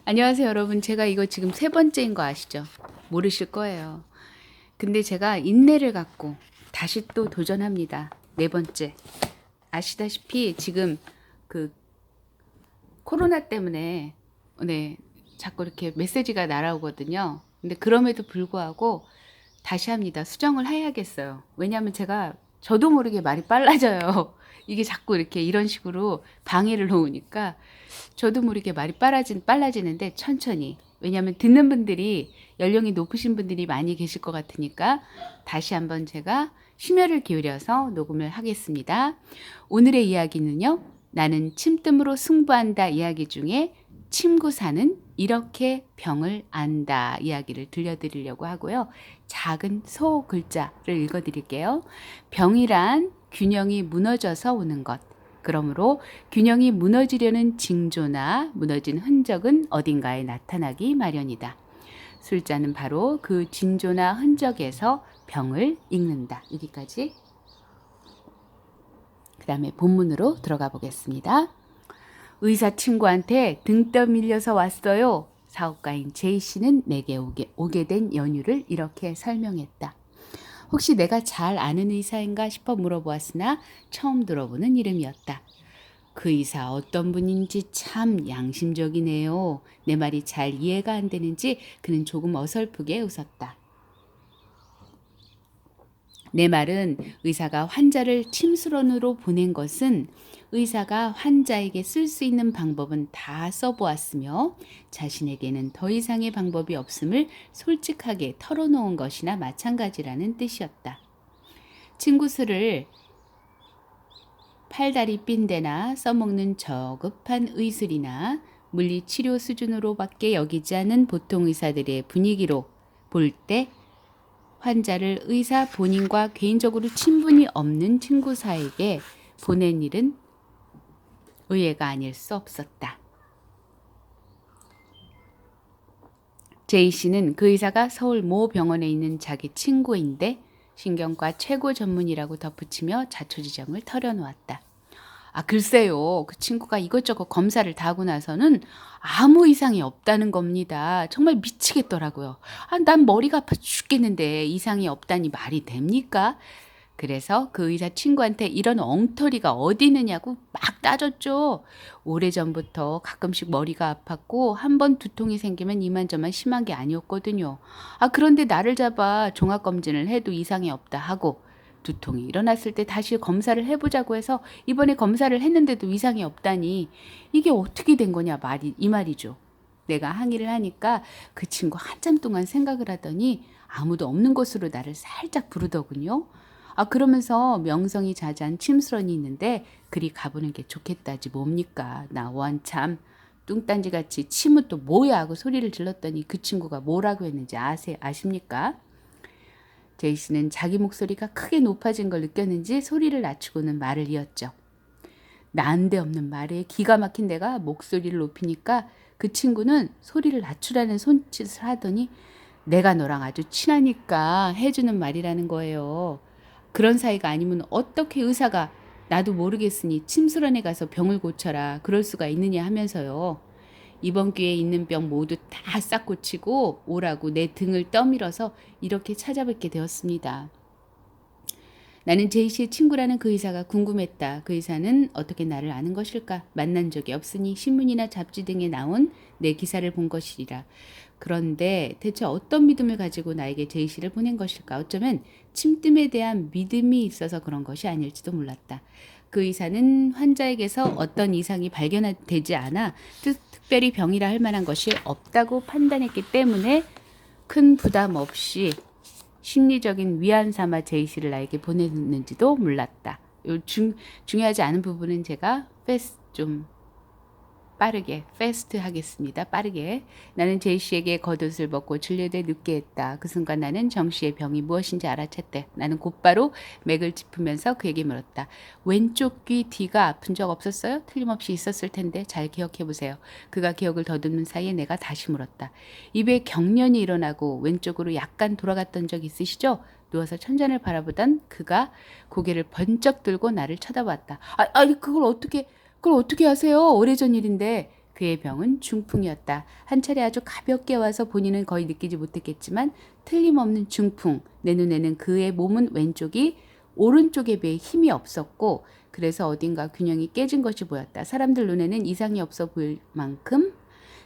안녕하세요, 여러분. 제가 이거 지금 세 번째인 거 아시죠? 모르실 거예요. 근데 제가 인내를 갖고 다시 또 도전합니다. 네 번째. 아시다시피 지금 그 코로나 때문에 자꾸 이렇게 메시지가 날아오거든요. 근데 그럼에도 불구하고 다시 합니다. 수정을 해야겠어요. 왜냐하면 저도 모르게 말이 빨라져요. 이게 자꾸 이렇게 이런 식으로 방해를 놓으니까 저도 모르게 말이 빨라지는데 천천히. 왜냐하면 듣는 분들이 연령이 높으신 분들이 많이 계실 것 같으니까 다시 한번 제가 심혈을 기울여서 녹음을 하겠습니다. 오늘의 이야기는요. 나는 침뜸으로 승부한다 이야기 중에 침구사는 이렇게 병을 안다 이야기를 들려드리려고 하고요. 작은 소 글자를 읽어드릴게요. 병이란 균형이 무너져서 오는 것. 그러므로 균형이 무너지려는 징조나 무너진 흔적은 어딘가에 나타나기 마련이다. 술자는 바로 그 징조나 흔적에서 병을 읽는다. 여기까지. 그 다음에 본문으로 들어가 보겠습니다. 의사 친구한테 등 떠밀려서 왔어요. 사업가인 제이 씨는 내게 오게 된 연유를 이렇게 설명했다. 혹시 내가 잘 아는 의사인가 싶어 물어보았으나 처음 들어보는 이름이었다. 그 의사 어떤 분인지 참 양심적이네요. 내 말이 잘 이해가 안 되는지 그는 조금 어설프게 웃었다. 내 말은 의사가 환자를 침수론으로 보낸 것은 의사가 환자에게 쓸 수 있는 방법은 다 써보았으며 자신에게는 더 이상의 방법이 없음을 솔직하게 털어놓은 것이나 마찬가지라는 뜻이었다. 친구수를 팔다리 삔대나 써먹는 저급한 의술이나 물리치료 수준으로밖에 여기지 않은 보통 의사들의 분위기로 볼 때 환자를 의사 본인과 개인적으로 친분이 없는 친구사에게 보낸 일은 의외가 아닐 수 없었다. 제이 씨는 그 의사가 서울 모 병원에 있는 자기 친구인데 신경과 최고 전문이라고 덧붙이며 자초지정을 털어놓았다. 글쎄요. 그 친구가 이것저것 검사를 다 하고 나서는 아무 이상이 없다는 겁니다. 정말 미치겠더라고요. 난 머리가 아파 죽겠는데 이상이 없다니 말이 됩니까? 그래서 그 의사 친구한테 이런 엉터리가 어디 있느냐고 막 따졌죠. 오래전부터 가끔씩 머리가 아팠고 한 번 두통이 생기면 이만저만 심한 게 아니었거든요. 그런데 나를 잡아 종합검진을 해도 이상이 없다 하고 두통이 일어났을 때 다시 검사를 해보자고 해서 이번에 검사를 했는데도 이상이 없다니 이게 어떻게 된 거냐 이 말이죠. 내가 항의를 하니까 그 친구 한참 동안 생각을 하더니 아무도 없는 곳으로 나를 살짝 부르더군요. 그러면서 명성이 자자한 침수런이 있는데 그리 가보는 게 좋겠다지 뭡니까. 나 원참 뚱딴지같이 침은 또 뭐야 하고 소리를 질렀더니 그 친구가 뭐라고 했는지 아십니까? 제이 씨는 자기 목소리가 크게 높아진 걸 느꼈는지 소리를 낮추고는 말을 이었죠. 난데없는 말에 기가 막힌 내가 목소리를 높이니까 그 친구는 소리를 낮추라는 손짓을 하더니 내가 너랑 아주 친하니까 해주는 말이라는 거예요. 그런 사이가 아니면 어떻게 의사가 나도 모르겠으니 침술원에 가서 병을 고쳐라 그럴 수가 있느냐 하면서요. 이번 기회에 있는 병 모두 다 싹 고치고 오라고 내 등을 떠밀어서 이렇게 찾아뵙게 되었습니다. 나는 제이 씨의 친구라는 그 의사가 궁금했다. 그 의사는 어떻게 나를 아는 것일까? 만난 적이 없으니 신문이나 잡지 등에 나온 내 기사를 본 것이리라. 그런데 대체 어떤 믿음을 가지고 나에게 제이 씨를 보낸 것일까? 어쩌면 침뜸에 대한 믿음이 있어서 그런 것이 아닐지도 몰랐다. 그 의사는 환자에게서 어떤 이상이 발견되지 않아 특별히 병이라 할 만한 것이 없다고 판단했기 때문에 큰 부담 없이 심리적인 위안 삼아 제이 씨를 나에게 보냈는지도 몰랐다. 중요하지 않은 부분은 제가 좀 빠르게 패스트 하겠습니다. 빠르게. 나는 제이 씨에게 겉옷을 벗고 진료대 눕게 했다. 그 순간 나는 정 씨의 병이 무엇인지 알아챘대. 나는 곧바로 맥을 짚으면서 그에게 물었다. 왼쪽 귀 뒤가 아픈 적 없었어요? 틀림없이 있었을 텐데 잘 기억해 보세요. 그가 기억을 더듬는 사이에 내가 다시 물었다. 입에 경련이 일어나고 왼쪽으로 약간 돌아갔던 적 있으시죠? 누워서 천장을 바라보던 그가 고개를 번쩍 들고 나를 쳐다봤다. 그걸 어떻게 하세요? 오래전 일인데. 그의 병은 중풍이었다. 한 차례 아주 가볍게 와서 본인은 거의 느끼지 못했겠지만 틀림없는 중풍. 내 눈에는 그의 몸은 왼쪽이 오른쪽에 비해 힘이 없었고 그래서 어딘가 균형이 깨진 것이 보였다. 사람들 눈에는 이상이 없어 보일 만큼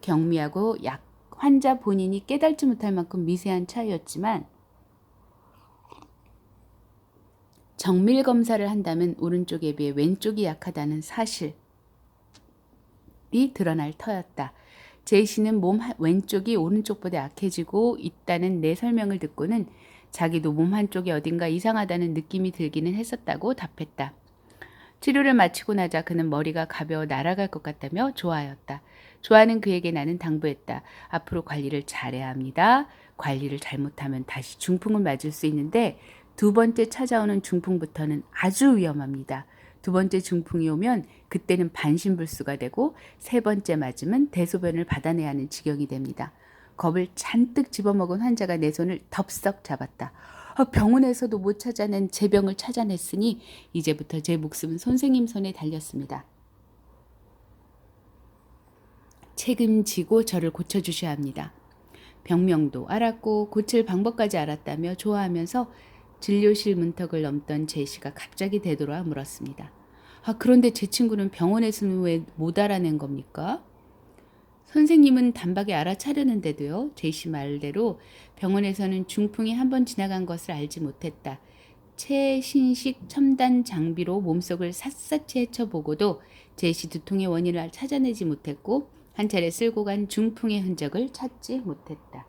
경미하고 환자 본인이 깨달지 못할 만큼 미세한 차이였지만 정밀 검사를 한다면 오른쪽에 비해 왼쪽이 약하다는 사실이 드러날 터였다. 제이씨는 몸 왼쪽이 오른쪽보다 약해지고 있다는 내 설명을 듣고는 자기도 몸 한쪽이 어딘가 이상하다는 느낌이 들기는 했었다고 답했다. 치료를 마치고 나자 그는 머리가 가벼워 날아갈 것 같다며 좋아하였다. 좋아하는 그에게 나는 당부했다. 앞으로 관리를 잘해야 합니다. 관리를 잘못하면 다시 중풍을 맞을 수 있는데 두 번째 찾아오는 중풍부터는 아주 위험합니다. 두 번째 중풍이 오면 그때는 반신불수가 되고 세 번째 맞으면 대소변을 받아내야 하는 지경이 됩니다. 겁을 잔뜩 집어먹은 환자가 내 손을 덥석 잡았다. 병원에서도 못 찾아낸 제 병을 찾아냈으니 이제부터 제 목숨은 선생님 손에 달렸습니다. 책임지고 저를 고쳐주셔야 합니다. 병명도 알았고 고칠 방법까지 알았다며 좋아하면서 진료실 문턱을 넘던 제시가 갑자기 되돌아 물었습니다. 그런데 제 친구는 병원에서는 왜 못 알아낸 겁니까? 선생님은 단박에 알아차렸는데도요. 제시 말대로 병원에서는 중풍이 한번 지나간 것을 알지 못했다. 최신식 첨단 장비로 몸속을 샅샅이 헤쳐보고도 제시 두통의 원인을 찾아내지 못했고 한 차례 쓸고 간 중풍의 흔적을 찾지 못했다.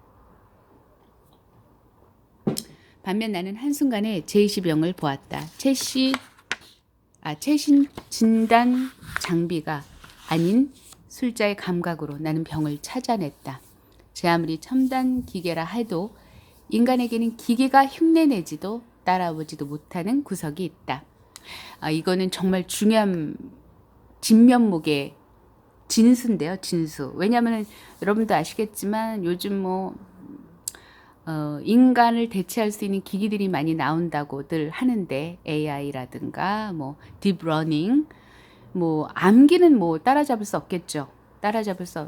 반면 나는 한순간에 제이씨 병을 보았다. 최신 진단 장비가 아닌 술자의 감각으로 나는 병을 찾아냈다. 제 아무리 첨단 기계라 해도 인간에게는 기계가 흉내내지도 따라오지도 못하는 구석이 있다. 이거는 정말 중요한 진면목의 진수인데요. 진수. 왜냐하면 여러분도 아시겠지만 요즘 인간을 대체할 수 있는 기기들이 많이 나온다고들 하는데 AI라든가 딥러닝 암기는 따라잡을 수 없겠죠.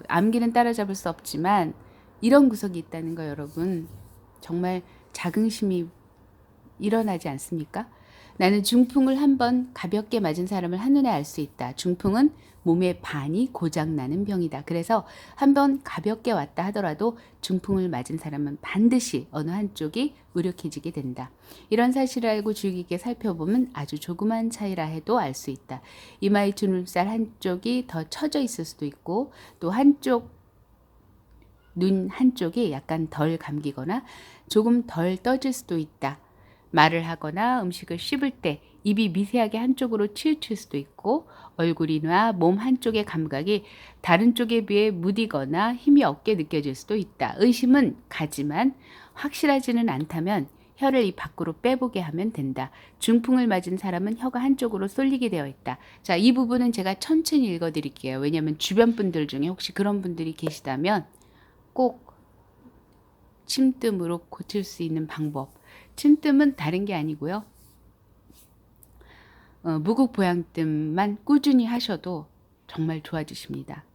암기는 따라잡을 수 없지만 이런 구석이 있다는 거 여러분 정말 자긍심이 일어나지 않습니까? 나는 중풍을 한번 가볍게 맞은 사람을 한눈에 알 수 있다. 중풍은 몸의 반이 고장나는 병이다. 그래서 한번 가볍게 왔다 하더라도 중풍을 맞은 사람은 반드시 어느 한쪽이 무력해지게 된다. 이런 사실을 알고 주의 깊게 살펴보면 아주 조그만 차이라 해도 알 수 있다. 이마의 주름살 한쪽이 더 처져 있을 수도 있고 또 눈 한쪽이 약간 덜 감기거나 조금 덜 떠질 수도 있다. 말을 하거나 음식을 씹을 때 입이 미세하게 한쪽으로 치우칠 수도 있고 얼굴이나 몸 한쪽의 감각이 다른 쪽에 비해 무디거나 힘이 없게 느껴질 수도 있다. 의심은 가지만 확실하지는 않다면 혀를 입 밖으로 빼보게 하면 된다. 중풍을 맞은 사람은 혀가 한쪽으로 쏠리게 되어 있다. 자, 이 부분은 제가 천천히 읽어드릴게요. 왜냐하면 주변 분들 중에 혹시 그런 분들이 계시다면 꼭 침뜸으로 고칠 수 있는 방법. 침뜸은 다른 게 아니고요. 무국보양뜸만 꾸준히 하셔도 정말 좋아지십니다.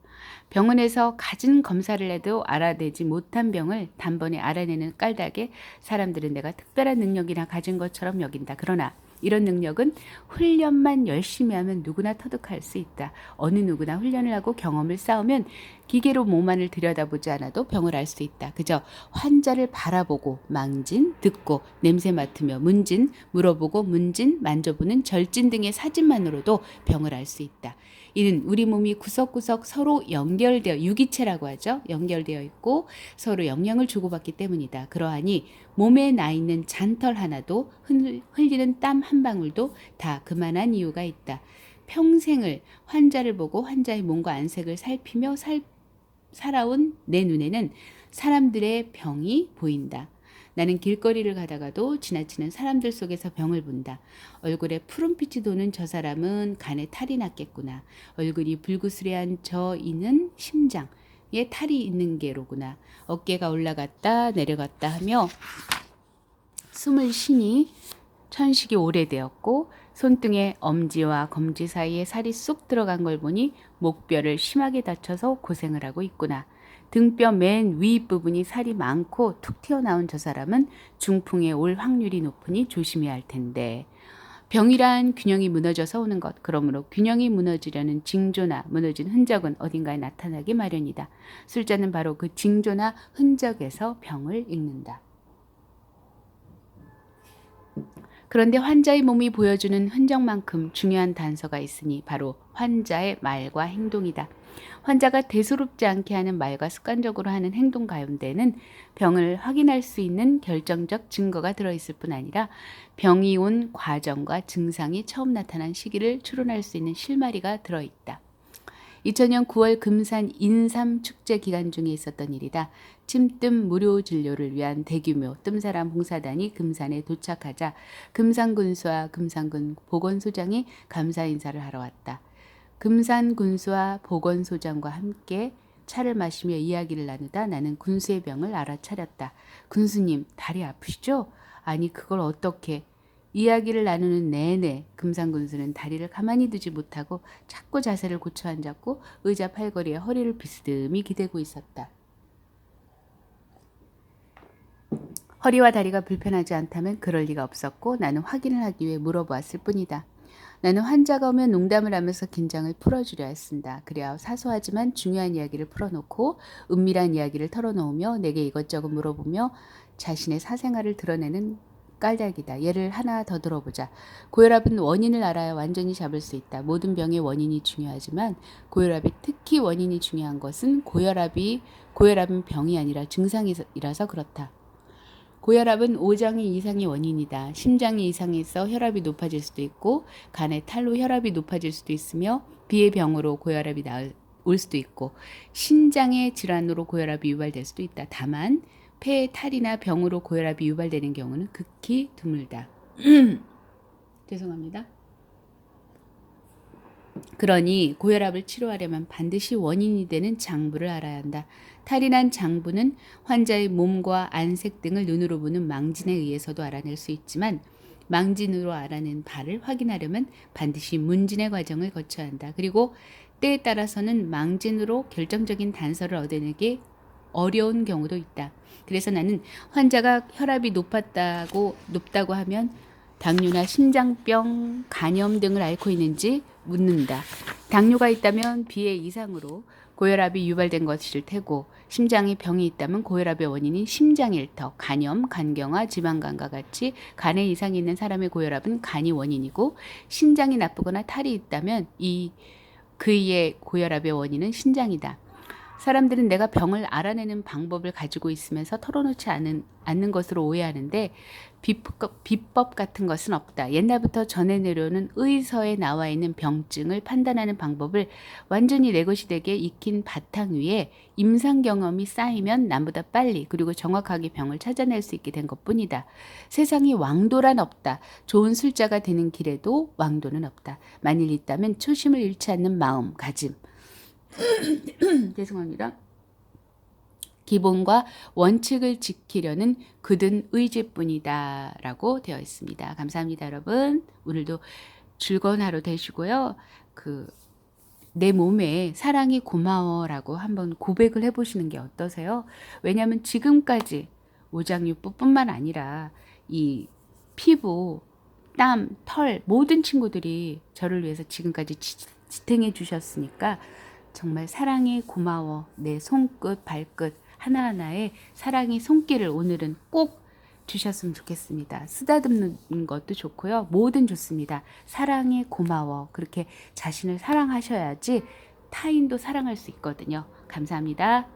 병원에서 갖은 검사를 해도 알아내지 못한 병을 단번에 알아내는 까닭에 사람들은 내가 특별한 능력이나 가진 것처럼 여긴다. 그러나 이런 능력은 훈련만 열심히 하면 누구나 터득할 수 있다. 어느 누구나 훈련을 하고 경험을 쌓으면 기계로 몸 안을 들여다보지 않아도 병을 알 수 있다. 그저 환자를 바라보고 망진, 듣고, 냄새 맡으며 문진, 물어보고 문진, 만져보는 절진 등의 사진만으로도 병을 알 수 있다. 이는 우리 몸이 구석구석 서로 연결되어 유기체라고 하죠. 연결되어 있고 서로 영향을 주고받기 때문이다. 그러하니 몸에 나 있는 잔털 하나도 흘리는 땀 한 방울도 다 그만한 이유가 있다. 평생을 환자를 보고 환자의 몸과 안색을 살피며 살아온 내 눈에는 사람들의 병이 보인다. 나는 길거리를 가다가도 지나치는 사람들 속에서 병을 본다. 얼굴에 푸른빛이 도는 저 사람은 간에 탈이 났겠구나. 얼굴이 불구스레한 저 이는 심장에 탈이 있는 게로구나. 어깨가 올라갔다 내려갔다 하며 숨을 쉬니 천식이 오래되었고 손등에 엄지와 검지 사이에 살이 쑥 들어간 걸 보니 목뼈를 심하게 다쳐서 고생을 하고 있구나. 등뼈 맨 윗부분이 살이 많고 툭 튀어나온 저 사람은 중풍에 올 확률이 높으니 조심해야 할 텐데. 병이란 균형이 무너져서 오는 것. 그러므로 균형이 무너지려는 징조나 무너진 흔적은 어딘가에 나타나기 마련이다. 술자는 바로 그 징조나 흔적에서 병을 읽는다. 그런데 환자의 몸이 보여주는 흔적만큼 중요한 단서가 있으니 바로 환자의 말과 행동이다. 환자가 대수롭지 않게 하는 말과 습관적으로 하는 행동 가운데는 병을 확인할 수 있는 결정적 증거가 들어있을 뿐 아니라 병이 온 과정과 증상이 처음 나타난 시기를 추론할 수 있는 실마리가 들어있다. 2000년 9월 금산 인삼 축제 기간 중에 있었던 일이다. 침뜸 무료 진료를 위한 대규모 뜸사람 봉사단이 금산에 도착하자 금산군수와 금산군 보건소장이 감사 인사를 하러 왔다. 금산군수와 보건소장과 함께 차를 마시며 이야기를 나누다 나는 군수의 병을 알아차렸다. 군수님, 다리 아프시죠? 아니, 그걸 어떻게... 이야기를 나누는 내내 금산군수는 다리를 가만히 두지 못하고 자꾸 자세를 고쳐 앉았고 의자 팔걸이에 허리를 비스듬히 기대고 있었다. 허리와 다리가 불편하지 않다면 그럴 리가 없었고 나는 확인을 하기 위해 물어보았을 뿐이다. 나는 환자가 오면 농담을 하면서 긴장을 풀어주려 했습니다. 그래야 사소하지만 중요한 이야기를 풀어놓고 은밀한 이야기를 털어놓으며 내게 이것저것 물어보며 자신의 사생활을 드러내는 깔짝이다. 예를 하나 더 들어보자. 고혈압은 원인을 알아야 완전히 잡을 수 있다. 모든 병의 원인이 중요하지만 고혈압이 특히 원인이 중요한 것은 고혈압은 병이 아니라 증상이라서 그렇다. 고혈압은 오장의 이상이 원인이다. 심장의 이상에서 혈압이 높아질 수도 있고 간의 탈로 혈압이 높아질 수도 있으며 비의 병으로 고혈압이 올 수도 있고 신장의 질환으로 고혈압이 유발될 수도 있다. 다만 폐의 탈이나 병으로 고혈압이 유발되는 경우는 극히 드물다. 죄송합니다. 그러니 고혈압을 치료하려면 반드시 원인이 되는 장부를 알아야 한다. 탈이 난 장부는 환자의 몸과 안색 등을 눈으로 보는 망진에 의해서도 알아낼 수 있지만 망진으로 알아낸 바를 확인하려면 반드시 문진의 과정을 거쳐야 한다. 그리고 때에 따라서는 망진으로 결정적인 단서를 얻어내기 어려운 경우도 있다. 그래서 나는 환자가 혈압이 높다고 하면 당뇨나 심장병, 간염 등을 앓고 있는지 묻는다. 당뇨가 있다면 비의 이상으로 고혈압이 유발된 것일 테고 심장에 병이 있다면 고혈압의 원인이 심장일 터, 간염, 간경화, 지방간과 같이 간에 이상이 있는 사람의 고혈압은 간이 원인이고 신장이 나쁘거나 탈이 있다면 그의 고혈압의 원인은 신장이다. 사람들은 내가 병을 알아내는 방법을 가지고 있으면서 털어놓지 않는 것으로 오해하는데 비법 같은 것은 없다. 옛날부터 전해 내려오는 의서에 나와 있는 병증을 판단하는 방법을 완전히 내 것이 되게 익힌 바탕 위에 임상 경험이 쌓이면 남보다 빨리 그리고 정확하게 병을 찾아낼 수 있게 된 것뿐이다. 세상에 왕도란 없다. 좋은 술자가 되는 길에도 왕도는 없다. 만일 있다면 초심을 잃지 않는 마음가짐. 죄송합니다. 기본과 원칙을 지키려는 굳은 의지뿐이다 라고 되어 있습니다. 감사합니다, 여러분. 오늘도 즐거운 하루 되시고요. 내 몸에 사랑이 고마워라고 한번 고백을 해보시는 게 어떠세요? 왜냐하면 지금까지 오장육부뿐만 아니라 이 피부, 땀, 털 모든 친구들이 저를 위해서 지금까지 지탱해 주셨으니까 정말 사랑이 고마워. 내 손끝, 발끝 하나하나에 사랑의 손길을 오늘은 꼭 주셨으면 좋겠습니다. 쓰다듬는 것도 좋고요. 뭐든 좋습니다. 사랑이 고마워. 그렇게 자신을 사랑하셔야지 타인도 사랑할 수 있거든요. 감사합니다.